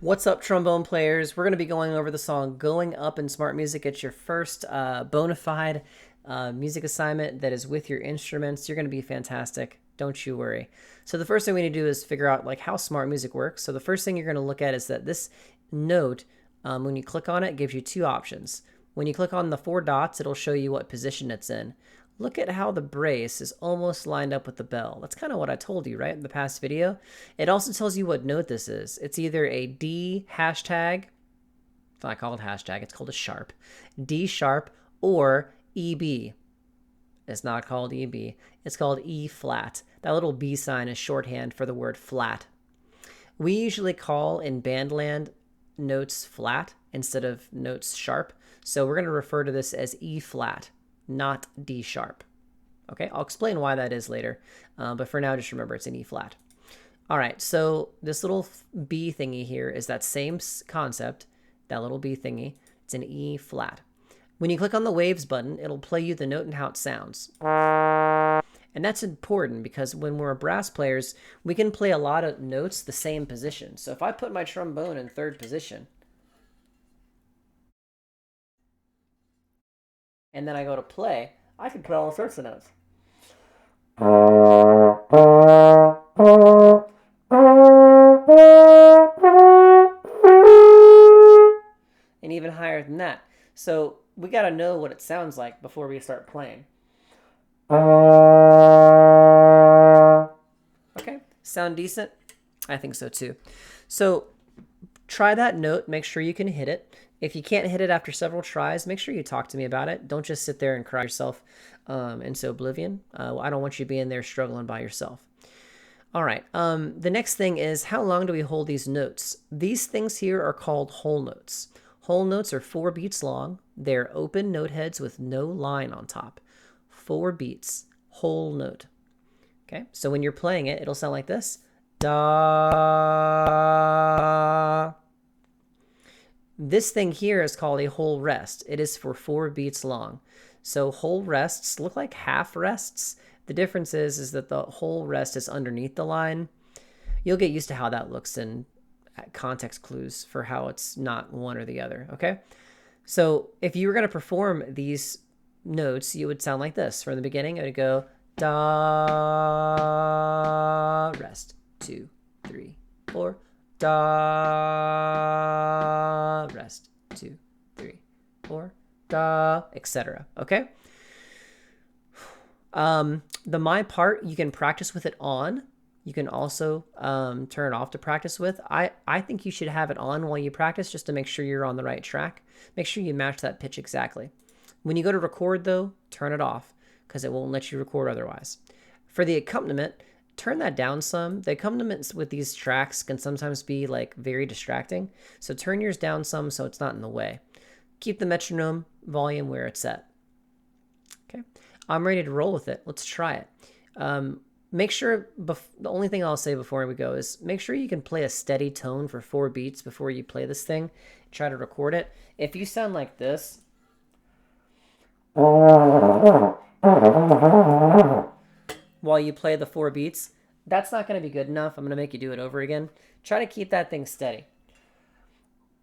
What's up, trombone players? We're going to be going over the song Going Up in Smart Music. It's your first bona fide music assignment that is with your instruments. You're going to be fantastic. Don't you worry. So the first thing we need to do is figure out like how smart music works. So the first thing you're going to look at is that this note, when you click on it, gives you two options. When you click on the four dots, it'll show you what position it's in. Look at how the brace is almost lined up with the bell. That's kind of what I told you, right, in the past video. It also tells you what note this is. It's either a D hashtag, it's not called hashtag, it's called a sharp, D sharp, or EB. It's not called EB, it's called E flat. That little B sign is shorthand for the word flat. We usually call in bandland notes flat instead of notes sharp, so we're going to refer to this as E flat, not D sharp. Okay, I'll explain why that is later, but for now, just remember it's an E flat. All right, so this little B thingy here is that same concept, that little B thingy. It's an E flat. When you click on the waves button, it'll play you the note and how it sounds. And that's important because when we're brass players, we can play a lot of notes the same position. So if I put my trombone in third position, and then I go to play, I can play all sorts of notes. And even higher than that. So we got to know what it sounds like before we start playing. Okay, sound decent? I think so too. So try that note, make sure you can hit it. If you can't hit it after several tries, make sure you talk to me about it. Don't just sit there and cry yourself into oblivion. I don't want you being there struggling by yourself. All right, the next thing is how long do we hold these notes? These things here are called whole notes. Whole notes are 4 beats long. They're open note heads with no line on top. 4 beats, whole note. Okay, so when you're playing it, it'll sound like this. Da. This thing here is called a whole rest. It is for 4 beats long. So whole rests look like half rests. The difference is that the whole rest is underneath the line. You'll get used to how that looks in context clues for how it's not one or the other, okay? So if you were going to perform these notes, you would sound like this. From the beginning, it would go da, rest, 2, 3, 4, da, rest, 2, 3, 4, da, etc. Okay? The my part, you can practice with it on. You can also turn it off to practice with. I think you should have it on while you practice just to make sure you're on the right track. Make sure you match that pitch exactly. When you go to record, though, turn it off because it won't let you record otherwise. For the accompaniment, turn that down some. The accompaniments with these tracks can sometimes be like very distracting. So turn yours down some so it's not in the way. Keep the metronome volume where it's at. Okay, I'm ready to roll with it. Let's try it. Make sure, the only thing I'll say before we go is make sure you can play a steady tone for 4 beats before you play this thing. Try to record it. If you sound like this, while you play the 4 beats, that's not going to be good enough. I'm going to make you do it over again. Try to keep that thing steady.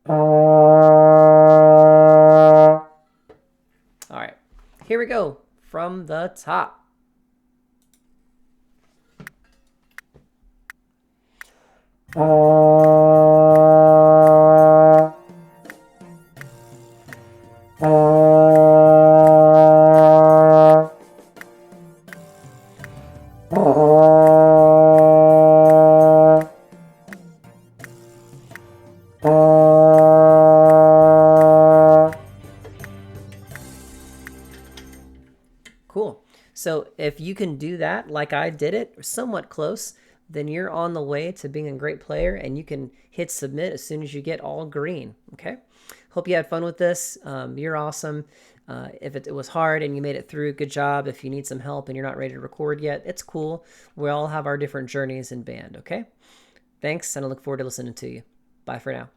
All right, here we go from the top. Cool. So if you can do that like I did it, or somewhat close, then you're on the way to being a great player and you can hit submit as soon as you get all green. Okay. Hope you had fun with this. You're awesome. If it was hard and you made it through, good job. If you need some help and you're not ready to record yet, it's cool. We all have our different journeys in band. Okay. Thanks. And I look forward to listening to you. Bye for now.